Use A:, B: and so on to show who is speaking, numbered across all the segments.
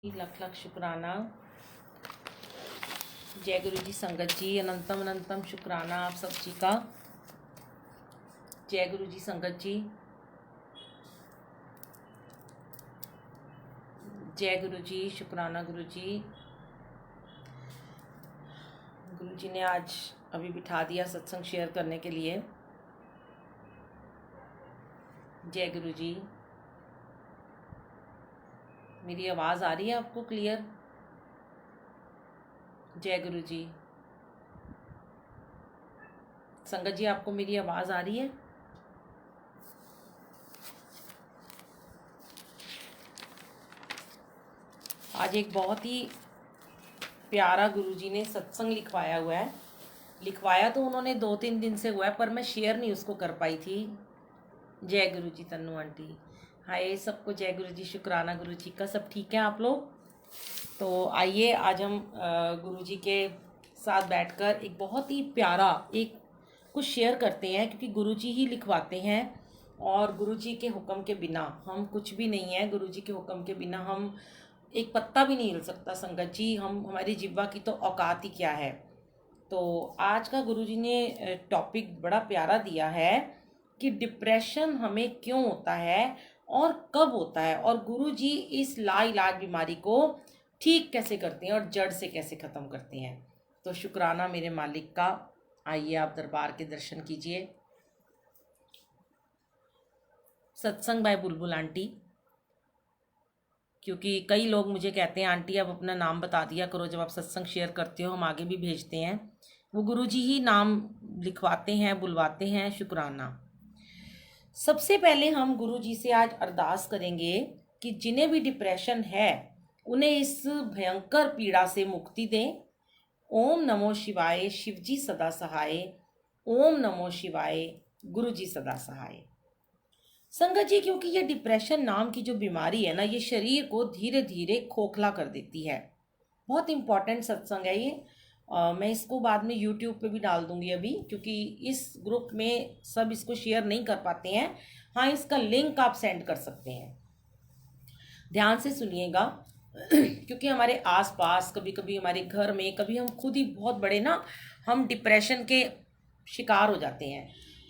A: लख लख शुक्राना। जय गुरु जी संगत जी, अनंतम अनंतम शुक्राना आप सब जी का। जय गुरु जी संगत जी, जय गुरु जी, शुक्राना गुरु जी। गुरु जी ने आज अभी बिठा दिया सत्संग शेयर करने के लिए। जय गुरु जी। मेरी आवाज़ आ रही है आपको क्लियर? जय गुरु जी। संगत जी, आपको मेरी आवाज़ आ रही है? आज एक बहुत ही प्यारा गुरुजी ने सत्संग लिखवाया हुआ है। लिखवाया तो उन्होंने 2-3 दिन से हुआ है, पर मैं शेयर नहीं उसको कर पाई थी। जय गुरु जी तन्नू आंटी, हाय सबको जय गुरु जी, शुक्राना गुरु जी का। सब ठीक है आप लोग? तो आइए आज हम गुरु जी के साथ बैठकर एक बहुत ही प्यारा एक कुछ शेयर करते हैं, क्योंकि गुरु जी ही लिखवाते हैं और गुरु जी के हुक्म के बिना हम कुछ भी नहीं है। गुरु जी के हुक्म के बिना हम एक पत्ता भी नहीं हिल सकता संगत जी। हमारी जिब्वा की तो औकात ही क्या है। तो आज का गुरु जी ने टॉपिक बड़ा प्यारा दिया है कि डिप्रेशन हमें क्यों होता है और कब होता है, और गुरु जी इस लाइलाज बीमारी को ठीक कैसे करते हैं और जड़ से कैसे ख़त्म करते हैं। तो शुक्राना मेरे मालिक का। आइए आप दरबार के दर्शन कीजिए। सत्संग बाय बुलबुल आंटी, क्योंकि कई लोग मुझे कहते हैं आंटी आप अपना नाम बता दिया करो, जब आप सत्संग शेयर करते हो हम आगे भी भेजते हैं। वो गुरुजी ही नाम लिखवाते हैं, बुलवाते हैं। शुक्राना। सबसे पहले हम गुरुजी से आज अरदास करेंगे कि जिन्हें भी डिप्रेशन है उन्हें इस भयंकर पीड़ा से मुक्ति दें। ओम नमो शिवाय, शिवजी सदा सहाय। ओम नमो शिवाय, गुरुजी सदा सहाय। संगत जी, क्योंकि ये डिप्रेशन नाम की जो बीमारी है ना, ये शरीर को धीरे धीरे खोखला कर देती है। बहुत इम्पॉर्टेंट सत्संग है ये। मैं इसको बाद में यूट्यूब पे भी डाल दूंगी अभी, क्योंकि इस ग्रुप में सब इसको शेयर नहीं कर पाते हैं। हाँ, इसका लिंक आप सेंड कर सकते हैं। ध्यान से सुनिएगा क्योंकि हमारे आसपास कभी कभी हमारे घर में, कभी हम खुद ही बहुत बड़े ना, हम डिप्रेशन के शिकार हो जाते हैं।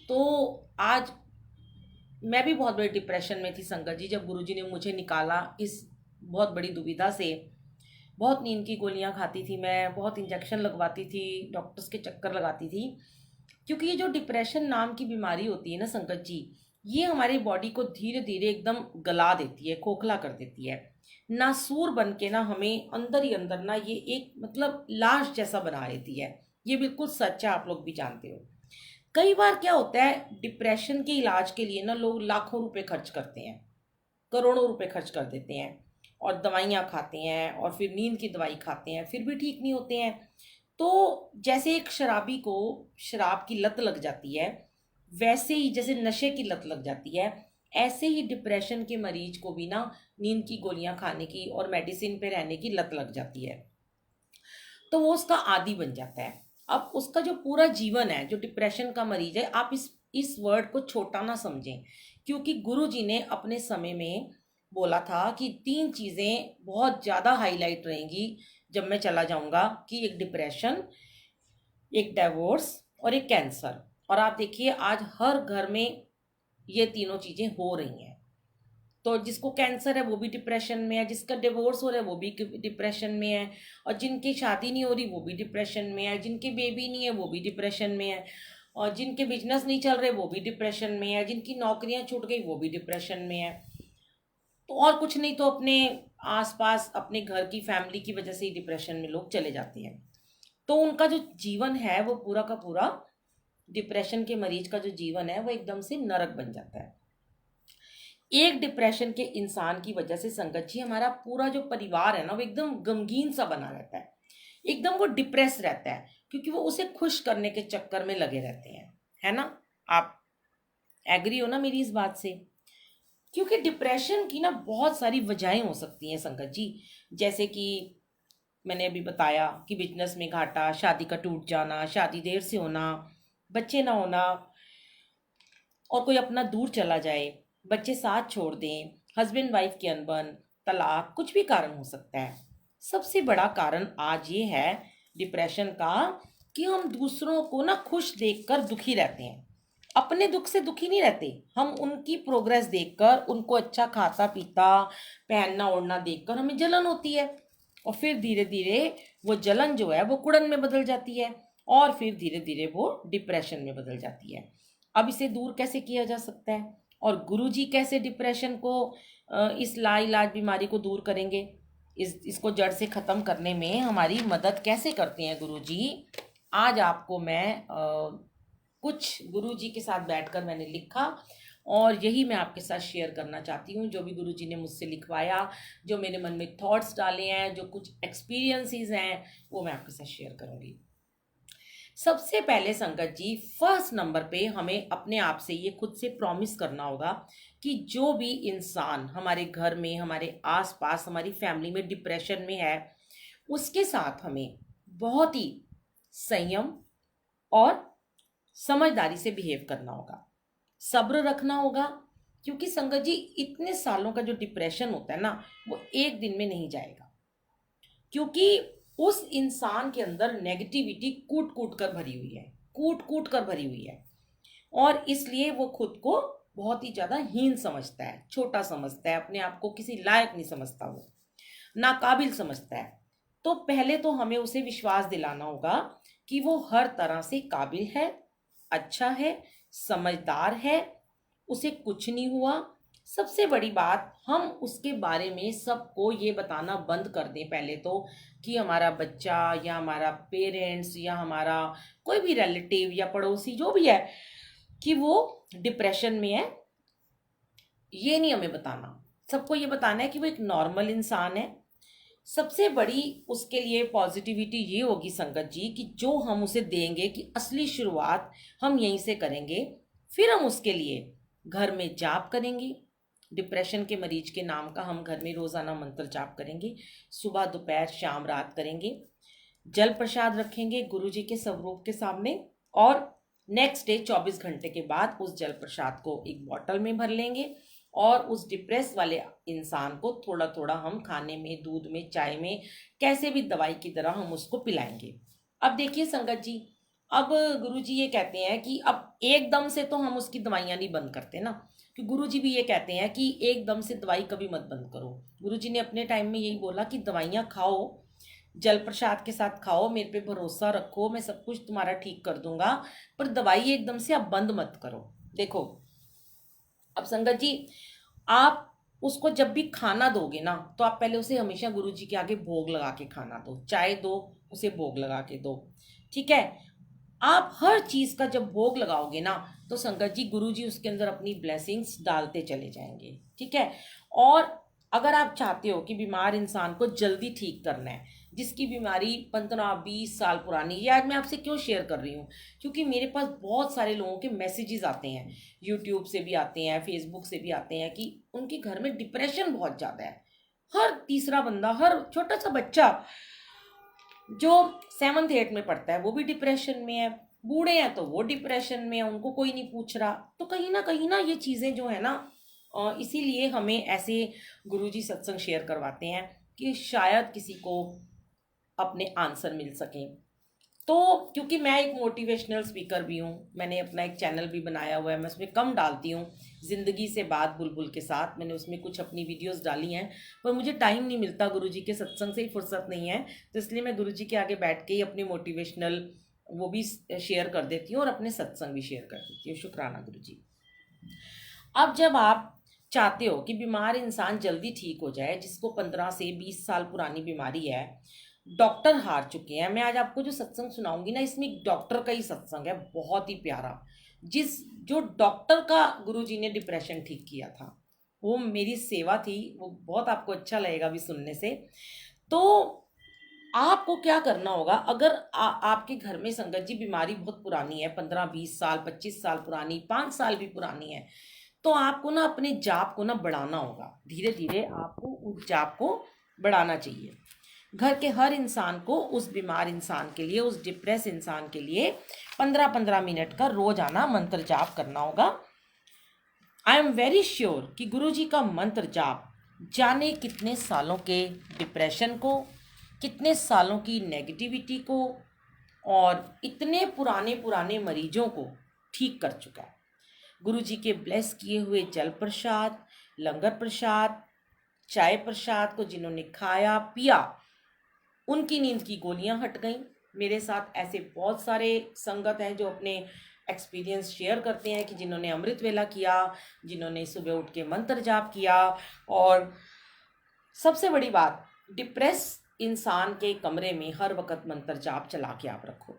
A: तो आज मैं भी बहुत बड़े डिप्रेशन में थी संगत जी, जब गुरुजी ने मुझे निकाला इस बहुत बड़ी दुविधा से। बहुत नींद की गोलियां खाती थी मैं, बहुत इंजेक्शन लगवाती थी, डॉक्टर्स के चक्कर लगाती थी। क्योंकि ये जो डिप्रेशन नाम की बीमारी होती है ना संगत जी, ये हमारी बॉडी को धीरे धीरे एकदम गला देती है, खोखला कर देती है। नासूर बन के ना हमें अंदर ही अंदर ना ये एक मतलब लाश जैसा बना देती है। ये बिल्कुल सच है, आप लोग भी जानते हो। कई बार क्या होता है, डिप्रेशन के इलाज के लिए ना लोग लाखों रुपए खर्च करते हैं, करोड़ों रुपए खर्च कर देते हैं और दवाइयाँ खाते हैं, और फिर नींद की दवाई खाते हैं, फिर भी ठीक नहीं होते हैं। तो जैसे एक शराबी को शराब की लत लग जाती है, वैसे ही जैसे नशे की लत लग जाती है, ऐसे ही डिप्रेशन के मरीज को भी ना नींद की गोलियां खाने की और मेडिसिन पे रहने की लत लग जाती है। तो वो उसका आदी बन जाता है। अब उसका जो पूरा जीवन है, जो डिप्रेशन का मरीज है, आप इस वर्ड को छोटा ना समझें, क्योंकि गुरु जी ने अपने समय में बोला था कि 3 चीज़ें बहुत ज़्यादा हाईलाइट रहेंगी जब मैं चला जाऊंगा, कि एक डिप्रेशन, एक डिवोर्स और एक कैंसर। और आप देखिए आज हर घर में ये तीनों चीज़ें हो रही हैं। तो जिसको कैंसर है वो भी डिप्रेशन में है, जिसका डिवोर्स हो रहा है वो भी डिप्रेशन में है, और जिनकी शादी नहीं हो रही वो भी डिप्रेशन में है, जिनके बेबी नहीं है वो भी डिप्रेशन में है, और जिनके बिजनेस नहीं चल रहे वो भी डिप्रेशन में है, जिनकी नौकरियां छूट गई वो भी डिप्रेशन में है। तो और कुछ नहीं तो अपने आसपास अपने घर की फैमिली की वजह से ही डिप्रेशन में लोग चले जाते हैं। तो उनका जो जीवन है वो पूरा का पूरा, डिप्रेशन के मरीज का जो जीवन है वो एकदम से नरक बन जाता है। एक डिप्रेशन के इंसान की वजह से संगत जी हमारा पूरा जो परिवार है ना वो एकदम गमगीन सा बना रहता है, एकदम वो डिप्रेस रहता है, क्योंकि वो उसे खुश करने के चक्कर में लगे रहते हैं। है ना? आप एग्री हो ना मेरी इस बात से? क्योंकि डिप्रेशन की ना बहुत सारी वजहें हो सकती हैं संगत जी। जैसे कि मैंने अभी बताया कि बिजनेस में घाटा, शादी का टूट जाना, शादी देर से होना, बच्चे ना होना, और कोई अपना दूर चला जाए, बच्चे साथ छोड़ दें, हस्बैंड वाइफ की अनबन, तलाक, कुछ भी कारण हो सकता है। सबसे बड़ा कारण आज ये है डिप्रेशन का कि हम दूसरों को ना खुश देखकर दुखी रहते हैं, अपने दुख से दुखी नहीं रहते। हम उनकी प्रोग्रेस देखकर, उनको अच्छा खाता पीता पहनना ओढ़ना देखकर हमें जलन होती है, और फिर धीरे धीरे वो जलन जो है वो कुड़न में बदल जाती है, और फिर धीरे धीरे वो डिप्रेशन में बदल जाती है। अब इसे दूर कैसे किया जा सकता है, और गुरुजी कैसे डिप्रेशन को इस लाइलाज बीमारी को दूर करेंगे, इसको जड़ से ख़त्म करने में हमारी मदद कैसे करते हैं गुरुजी, आज आपको मैं कुछ गुरुजी के साथ बैठकर मैंने लिखा, और यही मैं आपके साथ शेयर करना चाहती हूँ। जो भी गुरुजी ने मुझसे लिखवाया, जो मेरे मन में थॉट्स डाले हैं, जो कुछ एक्सपीरियंसेस हैं, वो मैं आपके साथ शेयर करूँगी। सबसे पहले संगत जी, फर्स्ट नंबर पे हमें अपने आप से ये खुद से प्रॉमिस करना होगा कि जो भी इंसान हमारे घर में, हमारे आसपास, हमारी फैमिली में डिप्रेशन में है, उसके साथ हमें बहुत ही संयम और समझदारी से बिहेव करना होगा, सब्र रखना होगा। क्योंकि संगत जी, इतने सालों का जो डिप्रेशन होता है ना, वो एक दिन में नहीं जाएगा, क्योंकि उस इंसान के अंदर नेगेटिविटी कूट कूट कर भरी हुई है, कूट कूट कर भरी हुई है, और इसलिए वो खुद को बहुत ही ज़्यादा हीन समझता है, छोटा समझता है, अपने आप को किसी लायक नहीं समझता, वो नाकाबिल समझता है। तो पहले तो हमें उसे विश्वास दिलाना होगा कि वो हर तरह से काबिल है, अच्छा है, समझदार है, उसे कुछ नहीं हुआ। सबसे बड़ी बात, हम उसके बारे में सबको ये बताना बंद कर दें पहले तो, कि हमारा बच्चा या हमारा पेरेंट्स या हमारा कोई भी रिलेटिव या पड़ोसी जो भी है कि वो डिप्रेशन में है, ये नहीं हमें बताना। सबको ये बताना है कि वो एक नॉर्मल इंसान है। सबसे बड़ी उसके लिए पॉजिटिविटी ये होगी संगत जी कि जो हम उसे देंगे कि असली शुरुआत हम यहीं से करेंगे। फिर हम उसके लिए घर में जाप करेंगे, डिप्रेशन के मरीज के नाम का हम घर में रोज़ाना मंत्र जाप करेंगे, सुबह दोपहर शाम रात करेंगे, जल प्रसाद रखेंगे गुरुजी के स्वरूप के सामने, और नेक्स्ट डे 24 घंटे के बाद उस जल प्रसाद को एक बॉटल में भर लेंगे, और उस डिप्रेस वाले इंसान को थोड़ा थोड़ा हम खाने में, दूध में, चाय में, कैसे भी दवाई की तरह हम उसको पिलाएंगे। अब देखिए संगत जी, अब गुरुजी ये कहते हैं कि अब एकदम से तो हम उसकी दवाइयाँ नहीं बंद करते ना, कि गुरुजी भी ये कहते हैं कि एकदम से दवाई कभी मत बंद करो। गुरुजी ने अपने टाइम में यही बोला कि दवाइयाँ खाओ, जल प्रसाद के साथ खाओ, मेरे पे भरोसा रखो, मैं सब कुछ तुम्हारा ठीक कर दूंगा, पर दवाई एकदम से आप बंद मत करो। देखो अब संगत जी, आप उसको जब भी खाना दोगे ना, तो आप पहले उसे हमेशा गुरुजी के आगे भोग लगा के खाना दो, चाय दो उसे भोग लगा के दो, ठीक है। आप हर चीज का जब भोग लगाओगे ना, तो संगत जी गुरुजी उसके अंदर अपनी ब्लेसिंग्स डालते चले जाएंगे, ठीक है। और अगर आप चाहते हो कि बीमार इंसान को जल्दी ठीक करना है, जिसकी बीमारी 15-20 साल पुरानी, ये आज मैं आपसे क्यों शेयर कर रही हूँ, क्योंकि मेरे पास बहुत सारे लोगों के मैसेजेस आते हैं, यूट्यूब से भी आते हैं, फेसबुक से भी आते हैं, कि उनके घर में डिप्रेशन बहुत ज़्यादा है। हर तीसरा बंदा, हर छोटा सा बच्चा जो 7th 8th में पढ़ता है वो भी डिप्रेशन में है, बूढ़े हैं तो वो डिप्रेशन में है, उनको कोई नहीं पूछ रहा। तो कहीं ना ये चीज़ें जो है ना, इसीलिए हमें ऐसे गुरुजी सत्संग शेयर करवाते हैं कि शायद किसी को अपने आंसर मिल सकें। तो क्योंकि मैं एक मोटिवेशनल स्पीकर भी हूँ, मैंने अपना एक चैनल भी बनाया हुआ है, मैं उसमें कम डालती हूँ, ज़िंदगी से बात बुलबुल के साथ, मैंने उसमें कुछ अपनी वीडियोस डाली हैं, पर मुझे टाइम नहीं मिलता, गुरुजी के सत्संग से ही फुर्सत नहीं है, तो इसलिए मैं गुरुजी के आगे बैठ के ही अपनी मोटिवेशनल वो भी शेयर कर देती हूँ और अपने सत्संग भी शेयर कर देती हूँ। शुक्राना गुरुजी। अब जब आप चाहते हो कि बीमार इंसान जल्दी ठीक हो जाए, जिसको 15 से 20 साल पुरानी बीमारी है, डॉक्टर हार चुके हैं, मैं आज आपको जो सत्संग सुनाऊंगी ना, इसमें एक डॉक्टर का ही सत्संग है, बहुत ही प्यारा, जो डॉक्टर का गुरुजी ने डिप्रेशन ठीक किया था, वो मेरी सेवा थी, वो बहुत आपको अच्छा लगेगा भी सुनने से। तो आपको क्या करना होगा, अगर आपके घर में संगत जी बीमारी बहुत पुरानी है, 15-20 साल, 25 साल पुरानी, 5 साल भी पुरानी है, तो आपको ना अपने जाप को ना बढ़ाना होगा, धीरे धीरे आपको उस जाप को बढ़ाना चाहिए। घर के हर इंसान को, उस बीमार इंसान के लिए, उस डिप्रेस इंसान के लिए 15-15 मिनट का रोजाना मंत्र जाप करना होगा। आई एम वेरी श्योर कि गुरुजी का मंत्र जाप जाने कितने सालों के डिप्रेशन को, कितने सालों की नेगेटिविटी को और इतने पुराने पुराने मरीजों को ठीक कर चुका है। गुरु जी के ब्लेस किए हुए जल प्रसाद, लंगर प्रसाद, चाय प्रसाद को जिन्होंने खाया पिया, उनकी नींद की गोलियां हट गईं। मेरे साथ ऐसे बहुत सारे संगत हैं जो अपने एक्सपीरियंस शेयर करते हैं कि जिन्होंने अमृत वेला किया, जिन्होंने सुबह उठ के मंत्र जाप किया। और सबसे बड़ी बात, डिप्रेस इंसान के कमरे में हर वक्त मंत्र जाप चला के आप रखो।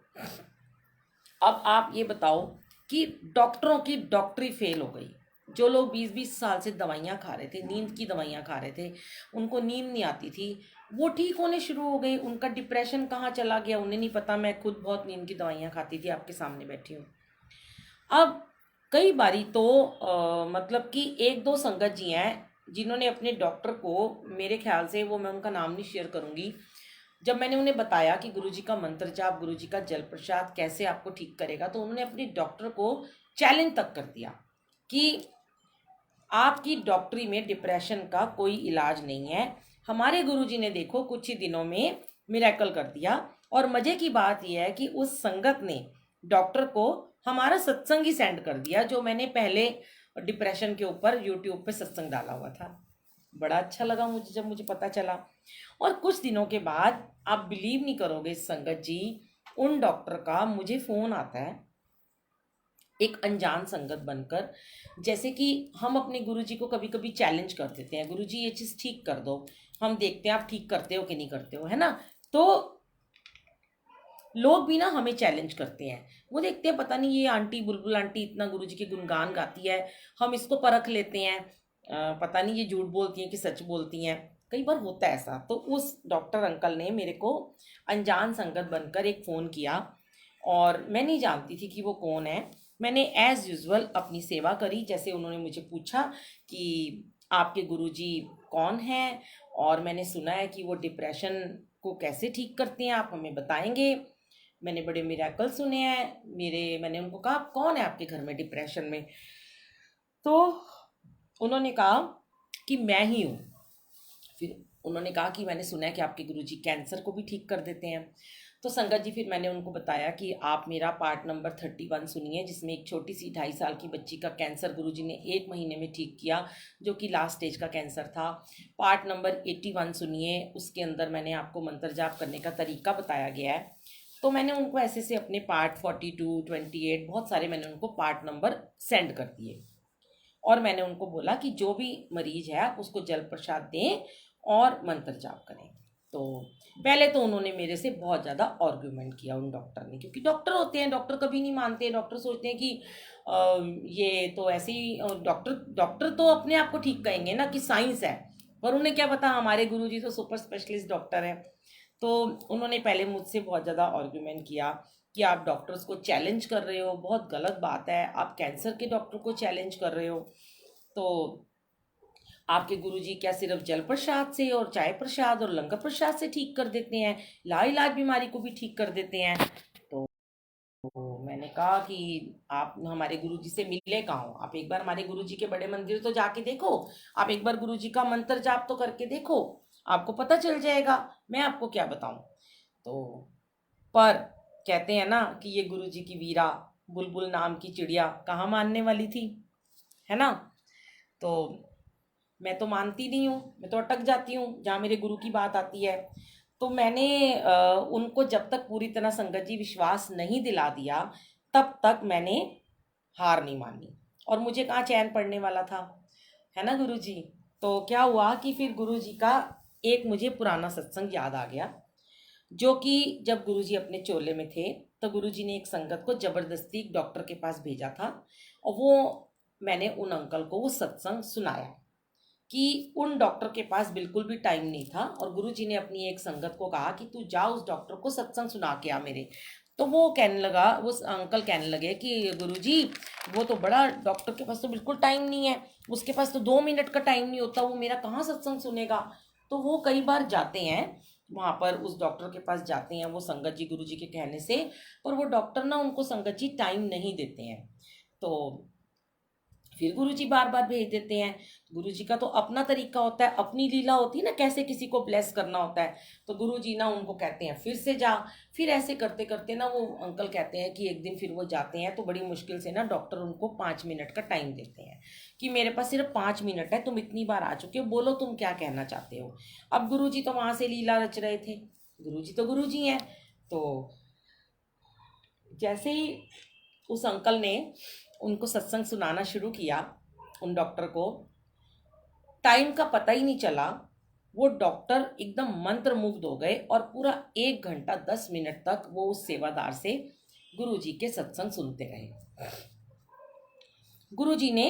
A: अब आप ये बताओ कि डॉक्टरों की डॉक्टरी फेल हो गई। जो लोग 20-20 साल से दवाइयाँ खा रहे थे, नींद की दवाइयाँ खा रहे थे, उनको नींद नहीं आती थी, वो ठीक होने शुरू हो गए। उनका डिप्रेशन कहाँ चला गया उन्हें नहीं पता। मैं खुद बहुत नींद की दवाइयाँ खाती थी, आपके सामने बैठी हूँ। अब कई बारी तो मतलब कि एक दो संगत जी हैं जिन्होंने अपने डॉक्टर को, मेरे ख्याल से वो, मैं उनका नाम नहीं शेयर करूँगी, जब मैंने उन्हें बताया कि गुरुजी का मंत्र जाप, गुरुजी का जल प्रसाद कैसे आपको ठीक करेगा, तो उन्होंने अपने डॉक्टर को चैलेंज तक कर दिया कि आपकी डॉक्टरी में डिप्रेशन का कोई इलाज नहीं है। हमारे गुरुजी ने देखो कुछ ही दिनों में मिरेकल कर दिया। और मज़े की बात यह है कि उस संगत ने डॉक्टर को हमारा सत्संग ही सेंड कर दिया, जो मैंने पहले डिप्रेशन के ऊपर यूट्यूब पे सत्संग डाला हुआ था। बड़ा अच्छा लगा मुझे जब मुझे पता चला। और कुछ दिनों के बाद आप बिलीव नहीं करोगे संगत जी, उन डॉक्टर का मुझे फ़ोन आता है एक अनजान संगत बनकर। जैसे कि हम अपने गुरुजी को कभी कभी चैलेंज कर देते हैं, गुरुजी ये चीज़ ठीक कर दो, हम देखते हैं आप ठीक करते हो कि नहीं करते हो, है ना। तो लोग भी ना हमें चैलेंज करते हैं। वो देखते हैं पता नहीं ये आंटी, बुलबुल आंटी इतना गुरुजी के गुणगान गाती है, हम इसको परख लेते हैं, पता नहीं ये झूठ बोलती हैं कि सच बोलती हैं। कई बार होता है ऐसा। तो उस डॉक्टर अंकल ने मेरे को अनजान संगत बनकर एक फ़ोन किया और मैं नहीं जानती थी कि वो कौन है। मैंने एज़ यूजुअल अपनी सेवा करी। जैसे उन्होंने मुझे पूछा कि आपके गुरुजी कौन हैं, और मैंने सुना है कि वो डिप्रेशन को कैसे ठीक करते हैं, आप हमें बताएंगे। मैंने बड़े मिरेकल सुने हैं। मैंने उनको कहा कौन है आपके घर में डिप्रेशन में, तो उन्होंने कहा कि मैं ही हूँ। फिर उन्होंने कहा कि मैंने सुना है कि आपके गुरुजी कैंसर को भी ठीक कर देते हैं। तो संगत जी, फिर मैंने उनको बताया कि आप मेरा पार्ट नंबर 31 सुनिए, जिसमें एक छोटी सी 2.5 साल की बच्ची का कैंसर गुरुजी ने 1 महीने में ठीक किया, जो कि लास्ट स्टेज का कैंसर था। पार्ट नंबर 81 सुनिए, उसके अंदर मैंने आपको मंत्र जाप करने का तरीका बताया गया है। तो मैंने उनको ऐसे से अपने पार्ट 42, 28 बहुत सारे मैंने उनको पार्ट नंबर सेंड कर दिए। और मैंने उनको बोला कि जो भी मरीज है आप उसको जल प्रसाद दें और मंत्र जाप करें। तो पहले तो उन्होंने मेरे से बहुत ज़्यादा आर्ग्यूमेंट किया उन डॉक्टर ने, क्योंकि डॉक्टर होते हैं, डॉक्टर कभी नहीं मानते। डॉक्टर सोचते हैं कि ये तो ऐसे ही डॉक्टर तो अपने आप को ठीक कहेंगे ना कि साइंस है, पर उन्हें क्या पता हमारे गुरुजी तो सुपर स्पेशलिस्ट डॉक्टर हैं। तो उन्होंने पहले मुझसे बहुत ज़्यादा आर्ग्यूमेंट किया कि आप डॉक्टर्स को चैलेंज कर रहे हो, बहुत गलत बात है, आप कैंसर के डॉक्टर को चैलेंज कर रहे हो। तो आपके गुरुजी क्या सिर्फ जल प्रसाद से और चाय प्रसाद और लंगर प्रसाद से ठीक कर देते हैं, लाइलाज बीमारी को भी ठीक कर देते हैं? तो मैंने कहा कि आप हमारे गुरुजी से मिले कहाँ हो, आप एक बार हमारे गुरुजी के बड़े मंदिर तो जाके देखो, आप एक बार गुरुजी का मंत्र जाप तो करके देखो, आपको पता चल जाएगा, मैं आपको क्या बताऊं। तो पर कहते हैं ना कि ये गुरुजी की वीरा बुलबुल नाम की चिड़िया कहाँ मानने वाली थी, है ना। तो मैं तो मानती नहीं हूँ, मैं तो अटक जाती हूँ जहाँ मेरे गुरु की बात आती है। तो मैंने उनको जब तक पूरी तरह संगत जी विश्वास नहीं दिला दिया, तब तक मैंने हार नहीं मानी। और मुझे कहाँ चैन पड़ने वाला था, है ना गुरु जी। तो क्या हुआ कि फिर गुरु जी का एक मुझे पुराना सत्संग याद आ गया, जो कि जब गुरु जी अपने चोले में थे तो गुरु जी ने एक संगत को जबरदस्ती एक डॉक्टर के पास भेजा था। और वो मैंने उन अंकल को वो सत्संग सुनाया कि उन डॉक्टर के पास बिल्कुल भी टाइम नहीं था, और गुरुजी ने अपनी एक संगत को कहा कि तू जा उस डॉक्टर को सत्संग सुना के आ मेरे। तो वो कहने लगा, वो अंकल कहने लगे कि गुरुजी वो तो बड़ा, डॉक्टर के पास तो बिल्कुल टाइम नहीं है, उसके पास तो 2 मिनट का टाइम नहीं होता, वो मेरा कहाँ सत्संग सुनेगा। तो वो कई बार जाते हैं वहाँ पर, उस डॉक्टर के पास जाते हैं वो संगत जी गुरुजी के कहने से, पर वो डॉक्टर ना उनको संगत जी टाइम नहीं देते हैं। तो फिर गुरुजी बार बार भेज देते हैं। गुरुजी का तो अपना तरीका होता है, अपनी लीला होती है ना, कैसे किसी को ब्लेस करना होता है। तो गुरुजी ना उनको कहते हैं फिर से जा। फिर ऐसे करते करते ना वो अंकल कहते हैं कि एक दिन फिर वो जाते हैं तो बड़ी मुश्किल से ना डॉक्टर उनको 5 मिनट का टाइम देते हैं कि मेरे पास सिर्फ 5 मिनट है, तुम इतनी बार आ चुके हो, बोलो तुम क्या कहना चाहते हो। अब गुरुजी तो वहाँ से लीला रच रहे थे, गुरुजी तो गुरुजी हैं। तो जैसे ही उस अंकल ने उनको सत्संग सुनाना शुरू किया, उन डॉक्टर को टाइम का पता ही नहीं चला। वो डॉक्टर एकदम मंत्रमुग्ध हो गए और पूरा 1 घंटा 10 मिनट तक वो उस सेवादार से गुरुजी के सत्संग सुनते रहे। गुरुजी ने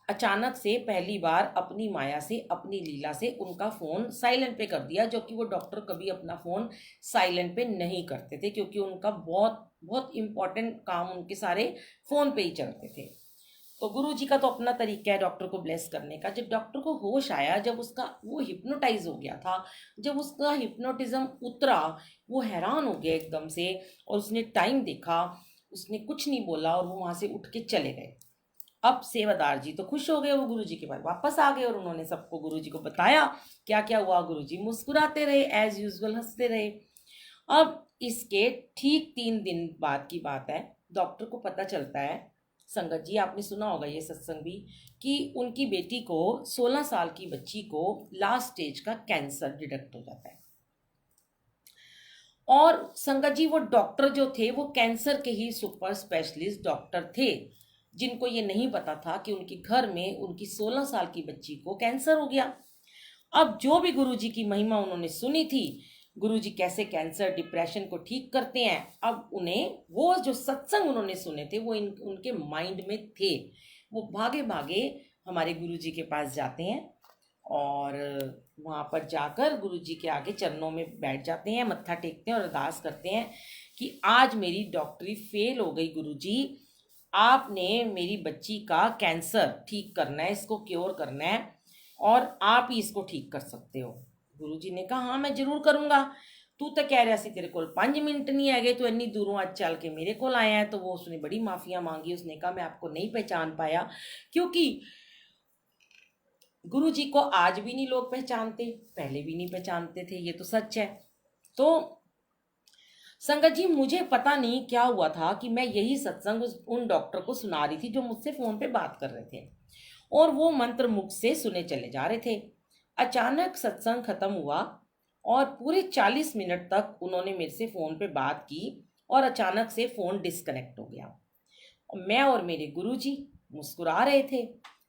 A: अचानक से पहली बार अपनी माया से, अपनी लीला से उनका फ़ोन साइलेंट पे कर दिया, जो कि वो डॉक्टर कभी अपना फ़ोन साइलेंट पे नहीं करते थे, क्योंकि उनका बहुत बहुत इम्पोर्टेंट काम उनके सारे फ़ोन पे ही चलते थे। तो गुरुजी का तो अपना तरीका है डॉक्टर को ब्लेस करने का। जब डॉक्टर को होश आया, जब उसका वो हिप्नोटाइज हो गया था, जब उसका हिप्नोटिज्म उतरा, वो हैरान हो गया एकदम से और उसने टाइम देखा, उसने कुछ नहीं बोला और वो वहाँ से उठ के चले गए। अब सेवादार जी तो खुश हो गए, वो गुरुजी के पास वापस आ गए और उन्होंने सबको गुरुजी को बताया क्या क्या हुआ। गुरुजी मुस्कुराते रहे, एज यूजुअल हंसते रहे। अब इसके ठीक 3 दिन बाद की बात है, डॉक्टर को पता चलता है, संगत जी आपने सुना होगा ये सत्संग भी, कि उनकी बेटी को 16 साल की बच्ची को लास्ट स्टेज का कैंसर डिटेक्ट हो जाता है। और संगत जी वो डॉक्टर जो थे वो कैंसर के ही सुपर स्पेशलिस्ट डॉक्टर थे, जिनको ये नहीं पता था कि उनके घर में उनकी 16 साल की बच्ची को कैंसर हो गया। अब जो भी गुरुजी की महिमा उन्होंने सुनी थी, गुरुजी कैसे कैंसर डिप्रेशन को ठीक करते हैं, अब उन्हें वो जो सत्संग उन्होंने सुने थे वो उनके माइंड में थे। वो भागे भागे हमारे गुरुजी के पास जाते हैं और वहाँ पर जाकर गुरुजी के आगे चरणों में बैठ जाते हैं, मत्था टेकते हैं और अरदास करते हैं कि आज मेरी डॉक्टरी फेल हो गई गुरुजी, आपने मेरी बच्ची का कैंसर ठीक करना है, इसको क्योर करना है और आप ही इसको ठीक कर सकते हो। गुरुजी ने कहा हाँ मैं जरूर करूँगा, तू तो कह रहा सी तेरे को 5 मिनट नहीं है गए, तो इन्नी दूरों आज चल के मेरे को आया है। तो वो उसने बड़ी माफिया मांगी, उसने कहा मैं आपको नहीं पहचान पाया, क्योंकि गुरुजी को आज भी नहीं लोग पहचानते, पहले भी नहीं पहचानते थे, ये तो सच है। तो संगत जी मुझे पता नहीं क्या हुआ था कि मैं यही सत्संग उन डॉक्टर को सुना रही थी जो मुझसे फोन पे बात कर रहे थे, और वो मंत्र मुख से सुने चले जा रहे थे। अचानक सत्संग खत्म हुआ और पूरे 40 मिनट तक उन्होंने मेरे से फ़ोन पे बात की और अचानक से फ़ोन डिस्कनेक्ट हो गया। और मैं और मेरे गुरुजी मुस्कुरा रहे थे।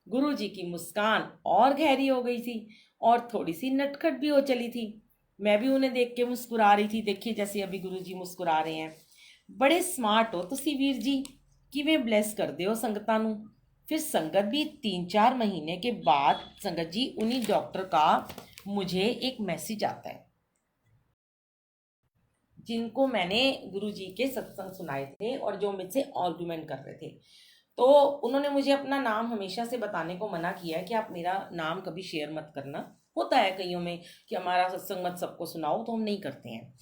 A: गुरुजी की मुस्कान और गहरी हो गई थी और थोड़ी सी नटखट भी हो चली थी। मैं भी उन्हें देख के मुस्कुरा रही थी, देखिए जैसे अभी गुरुजी मुस्कुरा रहे हैं। बड़े स्मार्ट हो तुसी वीर जी, किवें ब्लेस कर दे हो संगतां नूं। फिर संगत भी 3-4 महीने के बाद संगत जी उन्हीं डॉक्टर का मुझे एक मैसेज आता है, जिनको मैंने गुरुजी के सत्संग सुनाए थे और जो मुझसे आर्गुमेंट कर रहे थे। तो उन्होंने मुझे अपना नाम हमेशा से बताने को मना किया है कि आप मेरा नाम कभी शेयर मत करना। होता है कईयों में कि हमारा सत्संग मत सबको सुनाओ, तो हम नहीं करते हैं।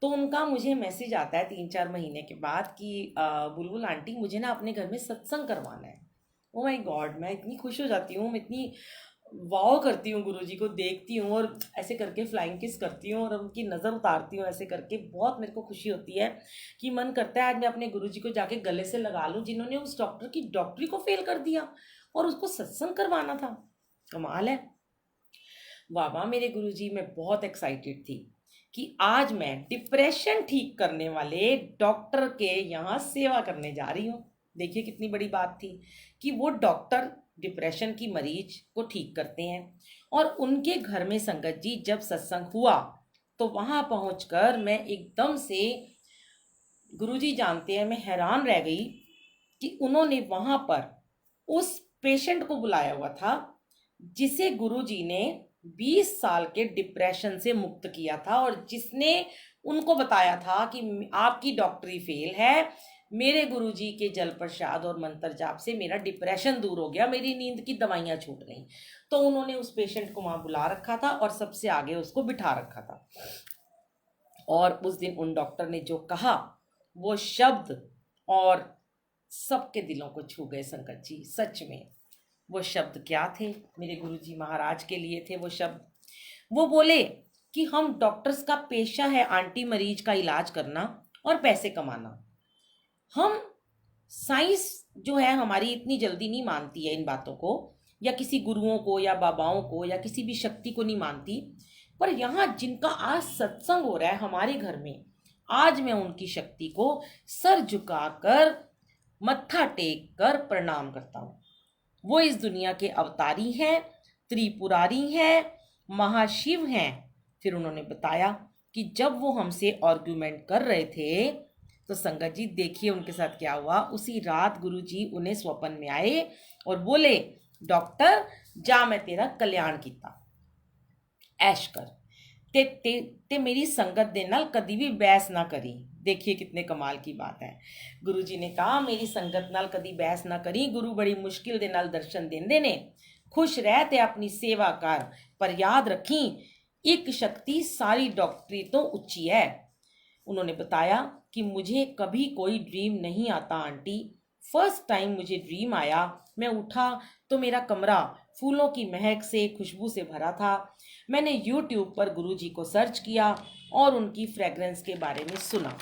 A: तो उनका मुझे मैसेज आता है 3-4 महीने के बाद कि बुलबुल आंटी मुझे ना अपने घर में सत्संग करवाना है। ओ माय गॉड, मैं इतनी खुश हो जाती हूँ, मैं इतनी वाव करती हूँ, गुरुजी को देखती हूँ और ऐसे करके फ्लाइंग किस करती हूँ और उनकी नज़र उतारती हूँ, ऐसे करके बहुत मेरे को खुशी होती है कि मन करता है आज मैं अपने गुरुजी को जाके गले से लगा लूँ, जिन्होंने उस डॉक्टर की डॉक्टरी को फेल कर दिया और उसको सत्संग करवाना था। कमाल है। वाह वाह मेरे गुरुजी, मैं बहुत एक्साइटेड थी कि आज मैं डिप्रेशन ठीक करने वाले डॉक्टर के यहाँ सेवा करने जा रही हूँ। देखिए कितनी बड़ी बात थी कि वो डॉक्टर डिप्रेशन की मरीज को ठीक करते हैं। और उनके घर में संगत जी जब सत्संग हुआ तो वहां पहुंचकर मैं एकदम से, गुरुजी जानते हैं, मैं हैरान रह गई कि उन्होंने वहां पर उस पेशेंट को बुलाया हुआ था जिसे गुरुजी ने 20 साल के डिप्रेशन से मुक्त किया था और जिसने उनको बताया था कि आपकी डॉक्टरी फेल है, मेरे गुरुजी के जल प्रसाद और मंत्र जाप से मेरा डिप्रेशन दूर हो गया, मेरी नींद की दवाइयां छूट गई। तो उन्होंने उस पेशेंट को वहां बुला रखा था और सबसे आगे उसको बिठा रखा था। और उस दिन उन डॉक्टर ने जो कहा वो शब्द और सबके दिलों को छू गए संकट जी, सच में। वो शब्द क्या थे मेरे गुरुजी महाराज के लिए थे वो शब्द। वो बोले कि हम डॉक्टर्स का पेशा है आंटी मरीज का इलाज करना और पैसे कमाना। हम साइंस जो है हमारी इतनी जल्दी नहीं मानती है इन बातों को, या किसी गुरुओं को या बाबाओं को या किसी भी शक्ति को नहीं मानती। पर यहाँ जिनका आज सत्संग हो रहा है हमारे घर में, आज मैं उनकी शक्ति को सर झुकाकर मत्था टेक कर प्रणाम करता हूँ। वो इस दुनिया के अवतारी हैं, त्रिपुरारी हैं, महाशिव हैं। फिर उन्होंने बताया कि जब वो हमसे आर्गुमेंट कर रहे थे तो संगत जी देखिए उनके साथ क्या हुआ। उसी रात गुरुजी उन्हें स्वप्न में आए और बोले, डॉक्टर जा मैं तेरा कल्याण किता, ऐश कर ते मेरी संगत दे नाल कदी भी बहस ना करी। देखिए कितने कमाल की बात है। गुरुजी ने कहा मेरी संगत नाल कदी बहस ना करी, गुरु बड़ी मुश्किल दे नाल दर्शन देंदे ने, खुश रह ते अपनी सेवा कर, पर याद रखी एक शक्ति सारी डॉक्टरी तो ऊंची है। उन्होंने बताया कि मुझे कभी कोई ड्रीम नहीं आता आंटी, फर्स्ट टाइम मुझे ड्रीम आया। मैं उठा तो मेरा कमरा फूलों की महक से, खुशबू से भरा था। मैंने यूट्यूब पर गुरुजी को सर्च किया और उनकी फ्रेग्रेंस के बारे में सुना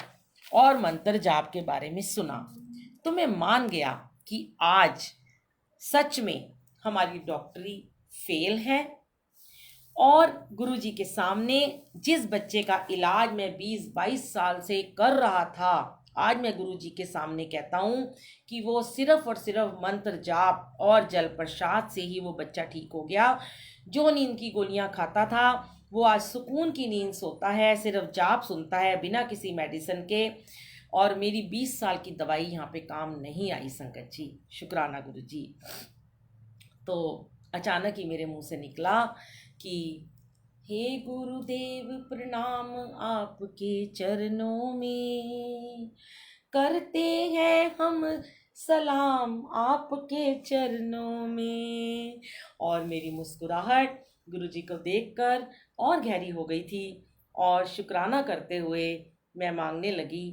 A: और मंत्र जाप के बारे में सुना, तो मैं मान गया कि आज सच में हमारी डॉक्टरी फेल है। और गुरुजी के सामने जिस बच्चे का इलाज मैं 20-22 साल से कर रहा था, आज मैं गुरुजी के सामने कहता हूँ कि वो सिर्फ और सिर्फ मंत्र जाप और जल प्रसाद से ही वो बच्चा ठीक हो गया। जो नींद की गोलियां खाता था वो आज सुकून की नींद सोता है, सिर्फ जाप सुनता है बिना किसी मेडिसिन के। और मेरी 20 साल की दवाई यहाँ पे काम नहीं आई संगत जी, शुक्राना गुरुजी। तो अचानक ही मेरे मुंह से निकला कि हे गुरुदेव प्रणाम आपके चरणों में, करते हैं हम सलाम आपके चरणों में। और मेरी मुस्कुराहट गुरुजी को देखकर और गहरी हो गई थी और शुक्राना करते हुए मैं मांगने लगी,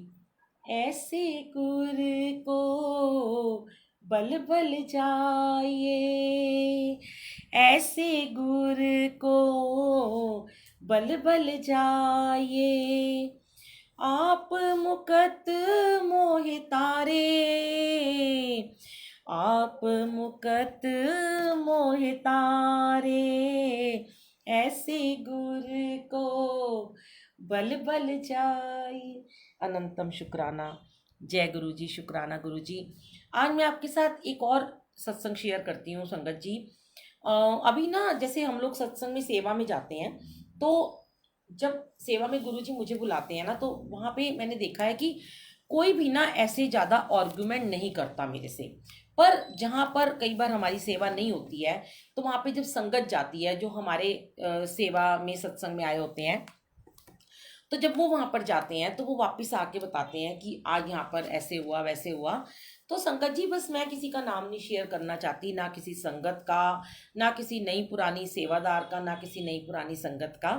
A: ऐसे गुर को बल बल जाइए, ऐसे गुर को बल बल जाइए, आप मुकत मोहि तारे, आप मुकत मोहि तारे, ऐसे गुर को बल बल जाइए। अनंतम शुक्राना। जय गुरु जी, शुक्राना गुरु जी। आज मैं आपके साथ एक और सत्संग शेयर करती हूँ संगत जी। अभी ना जैसे हम लोग सत्संग में सेवा में जाते हैं, तो जब सेवा में गुरु जी मुझे बुलाते हैं ना, तो वहाँ पे मैंने देखा है कि कोई भी ना ऐसे ज़्यादा आर्गुमेंट नहीं करता मेरे से। पर जहाँ पर कई बार हमारी सेवा नहीं होती है, तो वहाँ पे जब संगत जाती है जो हमारे सेवा में सत्संग में आए होते हैं, तो जब वो वहाँ पर जाते हैं तो वो वापस आके बताते हैं कि आज यहाँ पर ऐसे हुआ वैसे हुआ। तो संगत जी बस मैं किसी का नाम नहीं शेयर करना चाहती, ना किसी संगत का, ना किसी नई पुरानी सेवादार का, ना किसी नई पुरानी संगत का।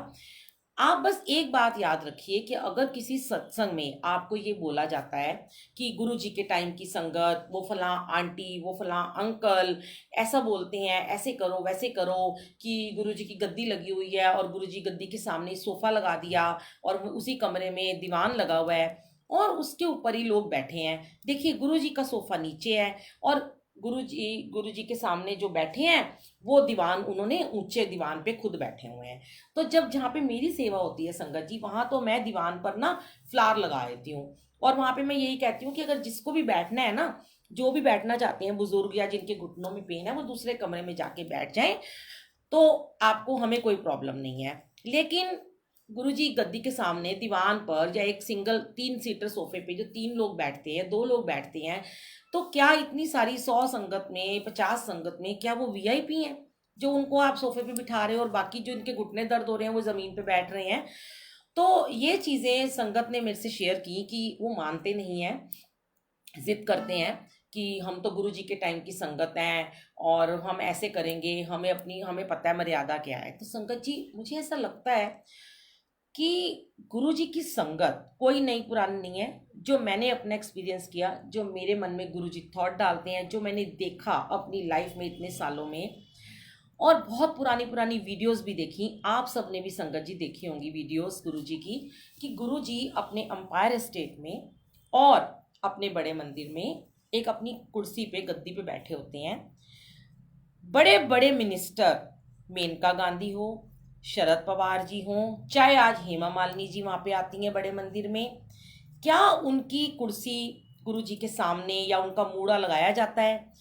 A: आप बस एक बात याद रखिए कि अगर किसी सत्संग में आपको ये बोला जाता है कि गुरु जी के टाइम की संगत, वो फलां आंटी, वो फलां अंकल ऐसा बोलते हैं, ऐसे करो वैसे करो, कि गुरु जी की गद्दी लगी हुई है और गुरु जी गद्दी के सामने सोफा लगा दिया और उसी कमरे में दीवान लगा हुआ है और उसके ऊपर ही लोग बैठे हैं। देखिए गुरु जी का सोफा नीचे है और गुरु जी के सामने जो बैठे हैं वो दीवान, उन्होंने ऊंचे दीवान पे खुद बैठे हुए हैं। तो जब जहाँ पे मेरी सेवा होती है संगत जी, वहां तो मैं दीवान पर ना फ्लावर लगा देती हूँ और वहां पे मैं यही कहती हूँ कि अगर जिसको भी बैठना है ना, जो भी बैठना चाहते हैं बुजुर्ग या जिनके घुटनों में पेन है, वो दूसरे कमरे में जाके बैठ जाएं, तो आपको हमें कोई प्रॉब्लम नहीं है। लेकिन गुरुजी गद्दी के सामने दीवान पर या एक सिंगल 3 सीटर सोफे पे जो 3 लोग बैठते हैं, 2 लोग बैठते हैं, तो क्या इतनी सारी 100 संगत में, 50 संगत में, क्या वो वीआईपी हैं जो उनको आप सोफे पे बिठा रहे हो और बाकी जो इनके घुटने दर्द हो रहे हैं वो जमीन पे बैठ रहे हैं? तो ये चीजें संगत ने मेरे से शेयर की कि वो मानते नहीं है, जिद करते हैं कि हम तो गुरु जी के टाइम की संगत हैं और हम ऐसे करेंगे, हमें पता है मर्यादा क्या है। तो संगत जी मुझे ऐसा लगता है कि गुरु जी की संगत कोई नई पुरानी नहीं है, जो मैंने अपना एक्सपीरियंस किया, जो मेरे मन में गुरुजी थॉट डालते हैं, जो मैंने देखा अपनी लाइफ में इतने सालों में, और बहुत पुरानी पुरानी वीडियोस भी देखी। आप सबने भी संगत जी देखी होंगी वीडियोस गुरुजी की, कि गुरुजी अपने अंपायर एस्टेट में और अपने बड़े मंदिर में एक अपनी कुर्सी पे, गद्दी पे बैठे होते हैं। बड़े बड़े मिनिस्टर, मेनका गांधी हो, शरद पवार जी हो, चाहे आज हेमा मालिनी जी वहाँ पे आती हैं बड़े मंदिर में, क्या उनकी कुर्सी गुरुजी के सामने या उनका मूड़ा लगाया जाता है?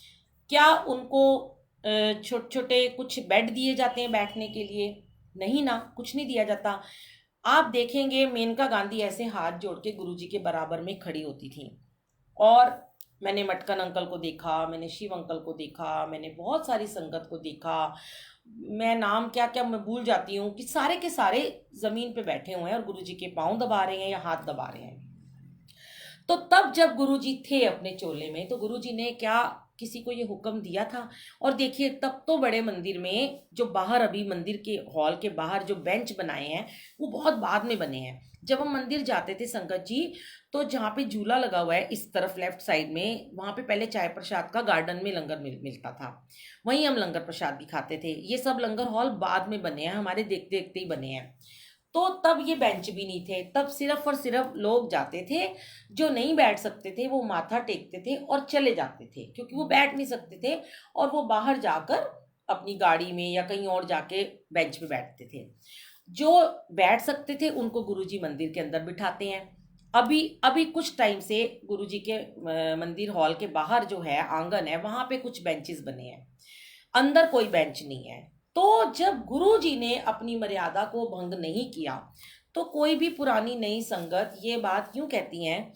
A: क्या उनको छोटे छोटे कुछ बेड दिए जाते हैं बैठने के लिए? नहीं ना, कुछ नहीं दिया जाता। आप देखेंगे मेनका गांधी ऐसे हाथ जोड़ के गुरुजी के बराबर में खड़ी होती थी। और मैंने मटकन अंकल को देखा, मैंने शिव अंकल को देखा, मैंने बहुत सारी संगत को देखा, मैं नाम क्या क्या मैं भूल जाती हूँ, कि सारे के सारे जमीन पे बैठे हुए हैं और गुरुजी के पाँव दबा रहे हैं या हाथ दबा रहे हैं। तो तब जब गुरुजी थे अपने चोले में, तो गुरुजी ने क्या किसी को ये हुक्म दिया था? और देखिए, तब तो बड़े मंदिर में जो बाहर, अभी मंदिर के हॉल के बाहर जो बेंच बनाए हैं वो बहुत बाद में बने हैं। जब हम मंदिर जाते थे संगत जी, तो जहाँ पे झूला लगा हुआ है इस तरफ लेफ्ट साइड में, वहाँ पे पहले चाय प्रसाद का गार्डन में लंगर मिलता था, वहीं हम लंगर प्रसाद भी खाते थे। ये सब लंगर हॉल बाद में बने हैं, हमारे देखते देखते ही बने हैं। तो तब ये बेंच भी नहीं थे, तब सिर्फ और सिर्फ लोग जाते थे, जो नहीं बैठ सकते थे वो माथा टेकते थे और चले जाते थे, क्योंकि वो बैठ नहीं सकते थे, और वो बाहर जाकर अपनी गाड़ी में या कहीं और जाके बेंच पे बैठते थे। जो बैठ सकते थे उनको गुरुजी मंदिर के अंदर बिठाते हैं। अभी अभी कुछ टाइम से गुरुजी के मंदिर हॉल के बाहर जो है आंगन है, वहां पे कुछ बेंचेस बने हैं, अंदर कोई बेंच नहीं है। तो जब गुरुजी ने अपनी मर्यादा को भंग नहीं किया, तो कोई भी पुरानी नई संगत ये बात क्यों कहती हैं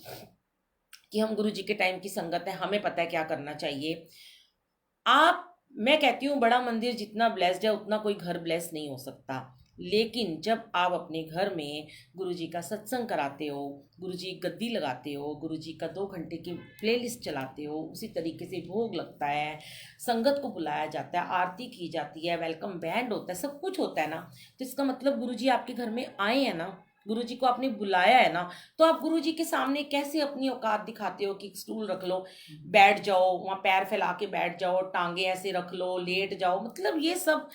A: कि हम गुरुजी के टाइम की संगत है, हमें पता है क्या करना चाहिए? मैं कहती हूँ बड़ा मंदिर जितना ब्लेस्ड है उतना कोई घर ब्लेस नहीं हो सकता। लेकिन जब आप अपने घर में गुरुजी का सत्संग कराते हो, गुरुजी गद्दी लगाते हो, गुरुजी का 2 घंटे की प्लेलिस्ट चलाते हो, उसी तरीके से भोग लगता है, संगत को बुलाया जाता है, आरती की जाती है, वेलकम बैंड होता है, सब कुछ होता है ना, तो इसका मतलब गुरुजी आपके घर में आए हैं ना, गुरुजी को आपने बुलाया है ना। तो आप गुरुजी के सामने कैसे अपनी औकात दिखाते हो कि स्टूल रख लो, बैठ जाओ, वहाँ पैर फैला के बैठ जाओ, टांगे ऐसे रख लो, लेट जाओ, मतलब ये सब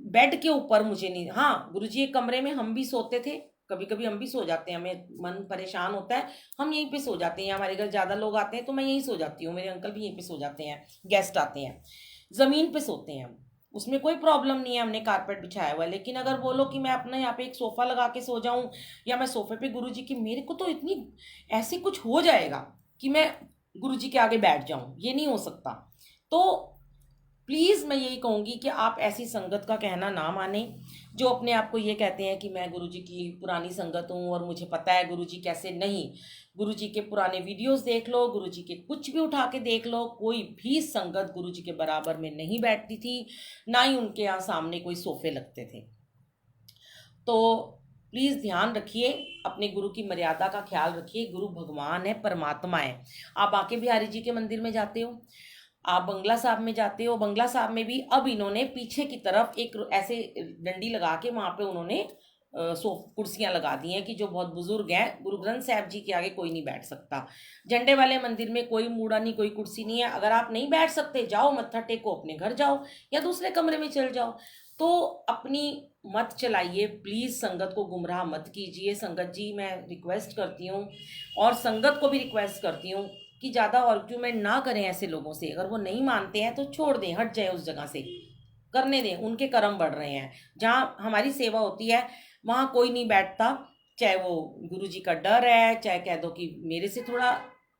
A: बेड के ऊपर मुझे नहीं। हाँ, गुरुजी एक कमरे में हम भी सोते थे, कभी कभी हम भी सो जाते हैं, हमें मन परेशान होता है, हम यहीं पे सो जाते हैं। हमारे घर ज़्यादा लोग आते हैं तो मैं यहीं सो जाती हूँ, मेरे अंकल भी यहीं पे सो जाते हैं, गेस्ट आते हैं, ज़मीन पे सोते हैं हम, उसमें कोई प्रॉब्लम नहीं है, हमने कारपेट बिछाया हुआ है। लेकिन अगर बोलो कि मैं अपना यहाँ पे एक सोफ़ा लगा के सो जाऊँ, या मैं सोफे पे गुरुजी की, मेरे को तो इतनी ऐसे कुछ हो जाएगा कि मैं गुरुजी के आगे बैठ जाऊँ, ये नहीं हो सकता। तो प्लीज़ मैं यही कहूँगी कि आप ऐसी संगत का कहना ना माने, जो अपने आप को ये कहते हैं कि मैं गुरुजी की पुरानी संगत हूँ और मुझे पता है गुरुजी कैसे। नहीं, गुरुजी के पुराने वीडियोस देख लो, गुरुजी के कुछ भी उठा के देख लो, कोई भी संगत गुरुजी के बराबर में नहीं बैठती थी, ना ही उनके यहाँ सामने कोई सोफे लगते थे। तो प्लीज़ ध्यान रखिए, अपने गुरु की मर्यादा का ख्याल रखिए। गुरु भगवान है, परमात्मा है। आप बांके बिहारी जी के मंदिर में जाते हो, आप बंगला साहब में जाते हो, बंगला साहब में भी अब इन्होंने पीछे की तरफ एक ऐसे डंडी लगा के वहाँ पे उन्होंने कुर्सियाँ लगा दी हैं कि जो बहुत बुजुर्ग हैं, गुरु ग्रंथ साहब जी के आगे कोई नहीं बैठ सकता। झंडे वाले मंदिर में कोई मूड़ा नहीं, कोई कुर्सी नहीं है। अगर आप नहीं बैठ सकते, जाओ मत्था टेको, अपने घर जाओ या दूसरे कमरे में चल जाओ। तो अपनी मत चलाइए, प्लीज़ संगत को गुमराह मत कीजिए। संगत जी, मैं रिक्वेस्ट करती हूँ और संगत को भी रिक्वेस्ट करती हूँ कि ज़्यादा आर्ग्यूमेंट ना करें ऐसे लोगों से। अगर वो नहीं मानते हैं तो छोड़ दें, हट जाए उस जगह से, करने दें, उनके कर्म बढ़ रहे हैं। जहाँ हमारी सेवा होती है वहाँ कोई नहीं बैठता, चाहे वो गुरुजी का डर है, चाहे कह दो कि मेरे से थोड़ा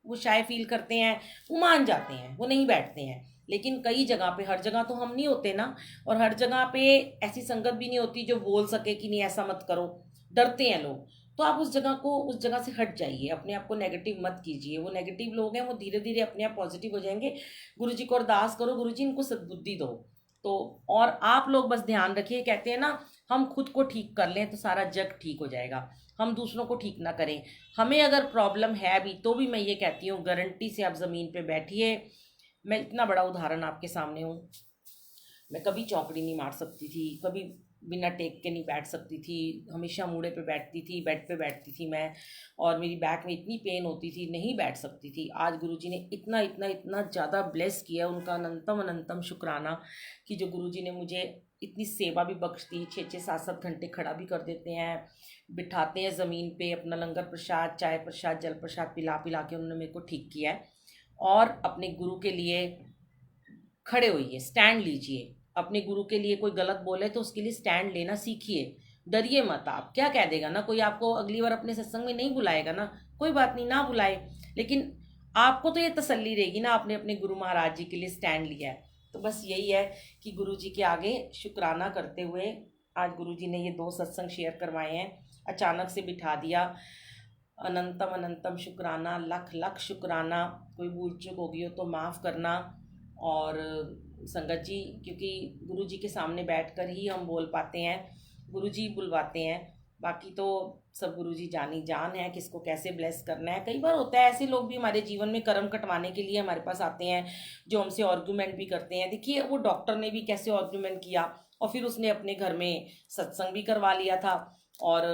A: वो शाय फील करते हैं, वो मान जाते हैं, वो नहीं बैठते हैं। लेकिन कई जगह पे, हर जगह तो हम नहीं होते ना, और हर जगह पे ऐसी संगत भी नहीं होती जो बोल सके कि नहीं ऐसा मत करो, डरते हैं लोग। तो आप उस जगह से हट जाइए, अपने आप को नेगेटिव मत कीजिए। वो नेगेटिव लोग हैं, वो धीरे धीरे अपने आप पॉजिटिव हो जाएंगे। गुरुजी को अरदास करो, गुरुजी इनको सद्बुद्धि दो। तो और आप लोग बस ध्यान रखिए, कहते हैं ना, हम खुद को ठीक कर लें तो सारा जग ठीक हो जाएगा, हम दूसरों को ठीक ना करें। हमें अगर प्रॉब्लम है भी तो भी मैं ये कहती हूँ, गारंटी से आप ज़मीन पे बैठिए। मैं इतना बड़ा उदाहरण आपके सामने हूँ, मैं कभी चौकड़ी नहीं मार सकती थी, कभी बिना टेक के नहीं बैठ सकती थी, हमेशा मूड़े पे बैठती थी, बेड पे बैठती थी मैं, और मेरी बैक में इतनी पेन होती थी, नहीं बैठ सकती थी। आज गुरुजी ने इतना इतना इतना ज़्यादा ब्लेस किया, उनका अनंतम अनंतम शुक्राना कि जो गुरुजी ने मुझे इतनी सेवा भी बख्श दी। 6-6 7-7 घंटे खड़ा भी कर देते हैं, बिठाते हैं ज़मीन पे, अपना लंगर प्रसाद, चाय प्रसाद, जल प्रसाद पिला पिला के उन्होंने मेरे को ठीक किया है। और अपने गुरु के लिए खड़े होइए, स्टैंड लीजिए। अपने गुरु के लिए कोई गलत बोले तो उसके लिए स्टैंड लेना सीखिए, डरिए मत। आप क्या कह देगा ना, कोई आपको अगली बार अपने सत्संग में नहीं बुलाएगा ना, कोई बात नहीं, ना बुलाए, लेकिन आपको तो ये तसल्ली रहेगी ना, आपने अपने गुरु महाराज जी के लिए स्टैंड लिया है। तो बस यही है कि गुरु जी के आगे शुक्राना करते हुए आज गुरु जी ने ये 2 सत्संग शेयर करवाए हैं, अचानक से बिठा दिया। अनंतम अनंतम शुक्राना, लख लख शुक्राना। कोई भूल चूक होगी हो तो माफ़ करना। और संगत जी, क्योंकि गुरु जी के सामने बैठकर ही हम बोल पाते हैं, गुरु जी बुलवाते हैं, बाकी तो सब गुरु जी जानी जान है किसको कैसे ब्लेस करना है। कई बार होता है ऐसे लोग भी हमारे जीवन में कर्म कटवाने के लिए हमारे पास आते हैं, जो हमसे आर्गूमेंट भी करते हैं। देखिए वो डॉक्टर ने भी कैसे आर्गूमेंट किया, और फिर उसने अपने घर में सत्संग भी करवा लिया था और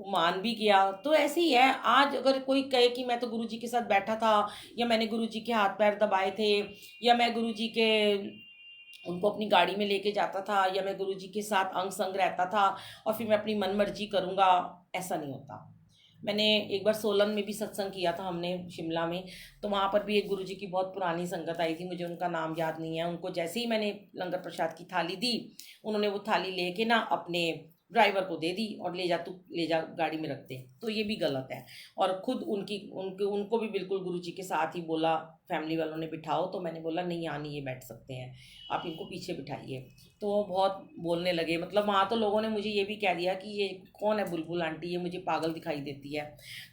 A: मान भी गया। तो ऐसे ही है, आज अगर कोई कहे कि मैं तो गुरु जी के साथ बैठा था, या मैंने गुरु जी के हाथ पैर दबाए थे, या मैं गुरु जी के उनको अपनी गाड़ी में लेके जाता था, या मैं गुरु जी के साथ अंग संग रहता था और फिर मैं अपनी मन मर्जी करूँगा, ऐसा नहीं होता। मैंने एक बार सोलन में भी सत्संग किया था हमने, शिमला में। तो वहाँ पर भी एक गुरु जी की बहुत पुरानी संगत आई थी, मुझे उनका नाम याद नहीं है। उनको जैसे ही मैंने लंगर प्रसाद की थाली दी, उन्होंने वो थाली लेके ना अपने ड्राइवर को दे दी और ले जा, तू ले जा, गाड़ी में रख दे। तो ये भी गलत है। और खुद उनको भी बिल्कुल गुरु जी के साथ ही बोला, फैमिली वालों ने बिठाओ, तो मैंने बोला नहीं, यहाँ नहीं ये बैठ सकते हैं, आप इनको पीछे बिठाइए। तो वो बहुत बोलने लगे, मतलब वहाँ तो लोगों ने मुझे ये भी कह दिया कि ये कौन है बुलबुल आंटी, ये मुझे पागल दिखाई देती है।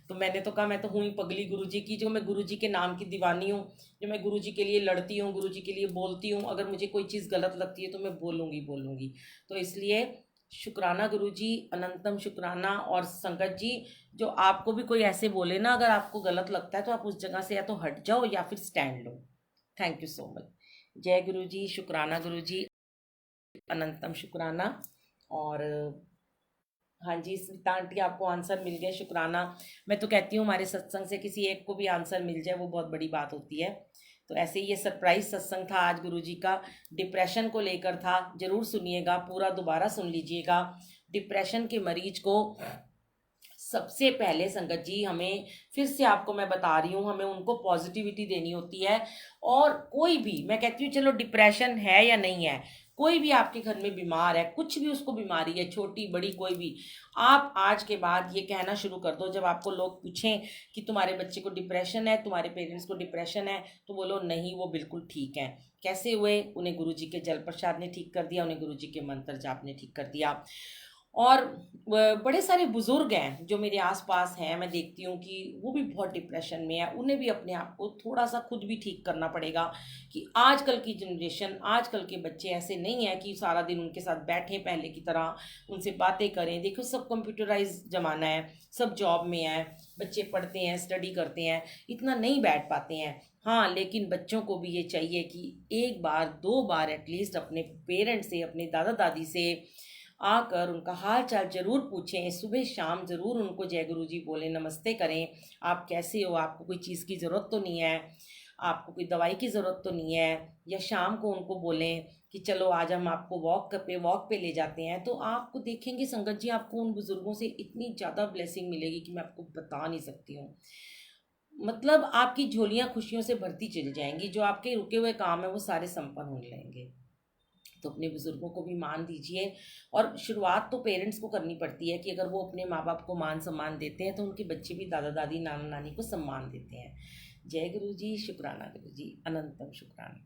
A: तो मैंने तो कहा मैं तो हूँ ही पगली गुरु जी की, जो मैं गुरु जी के नाम की दीवानी हूँ, जो मैं गुरु जी के लिए लड़ती हूँ, गुरु जी के लिए बोलती हूँ। अगर मुझे कोई चीज़ गलत लगती है तो मैं बोलूँगी। तो इसलिए शुक्राना गुरु जी, अनंतम शुक्राना। और संगत जी, जो आपको भी कोई ऐसे बोले ना, अगर आपको गलत लगता है तो आप उस जगह से या तो हट जाओ या फिर stand low. Thank you so much. जय गुरु जी, शुक्राना गुरु जी, अनंतम शुक्राना। और हाँ जी स्मिता आंटी, आपको आंसर मिल गया, शुक्राना। मैं तो कहती हूँ हमारे सत्संग से किसी एक को भी आंसर मिल जाए वो बहुत बड़ी बात होती है। तो ऐसे ही ये सरप्राइज सत्संग था आज गुरु जी का, डिप्रेशन को लेकर था। जरूर सुनिएगा, पूरा दोबारा सुन लीजिएगा। डिप्रेशन के मरीज को सबसे पहले संगत जी, हमें फिर से आपको मैं बता रही हूँ, हमें उनको पॉजिटिविटी देनी होती है। और कोई भी, मैं कहती हूँ चलो डिप्रेशन है या नहीं है, कोई भी आपके घर में बीमार है, कुछ भी उसको बीमारी है, छोटी बड़ी कोई भी, आप आज के बाद ये कहना शुरू कर दो, जब आपको लोग पूछें कि तुम्हारे बच्चे को डिप्रेशन है, तुम्हारे पेरेंट्स को डिप्रेशन है, तो बोलो नहीं, वो बिल्कुल ठीक है। कैसे हुए? उन्हें गुरु जी के जल प्रसाद ने ठीक कर दिया, उन्हें गुरु जी के मंत्र जाप ने ठीक कर दिया। और बड़े सारे बुजुर्ग हैं जो मेरे आसपास हैं, मैं देखती हूँ कि वो भी बहुत डिप्रेशन में है, उन्हें भी अपने आप को थोड़ा सा खुद भी ठीक करना पड़ेगा। कि आजकल की जनरेशन, आजकल के बच्चे ऐसे नहीं है कि सारा दिन उनके साथ बैठें पहले की तरह, उनसे बातें करें। देखो सब कंप्यूटराइज ज़माना है, सब जॉब में है, बच्चे पढ़ते हैं, स्टडी करते हैं, इतना नहीं बैठ पाते हैं। हाँ, लेकिन बच्चों को भी ये चाहिए कि 1 बार 2 बार एटलीस्ट अपने पेरेंट्स से, अपने दादा दादी से आकर उनका हाल चाल जरूर पूछें, सुबह शाम ज़रूर उनको जय गुरु जी बोलें, नमस्ते करें। आप कैसे हो? आपको कोई चीज़ की ज़रूरत तो नहीं है? आपको कोई दवाई की ज़रूरत तो नहीं है? या शाम को उनको बोलें कि चलो आज हम आपको वॉक पे ले जाते हैं। तो आपको देखेंगे संगत जी, आपको उन बुज़ुर्गों से इतनी ज़्यादा ब्लेसिंग मिलेगी कि मैं आपको बता नहीं सकती हूँ। मतलब आपकी झोलियाँ खुशियों से भरती चली जाएंगी, जो आपके रुके हुए काम है वो सारे संपन्न होने लगेंगे। तो अपने बुज़ुर्गों को भी मान दीजिए। और शुरुआत तो पेरेंट्स को करनी पड़ती है कि अगर वो अपने माँ बाप को मान सम्मान देते हैं तो उनके बच्चे भी दादा दादी नाना नानी को सम्मान देते हैं। जय गुरु जी, शुक्राना गुरु जी, अनंतम शुक्राना।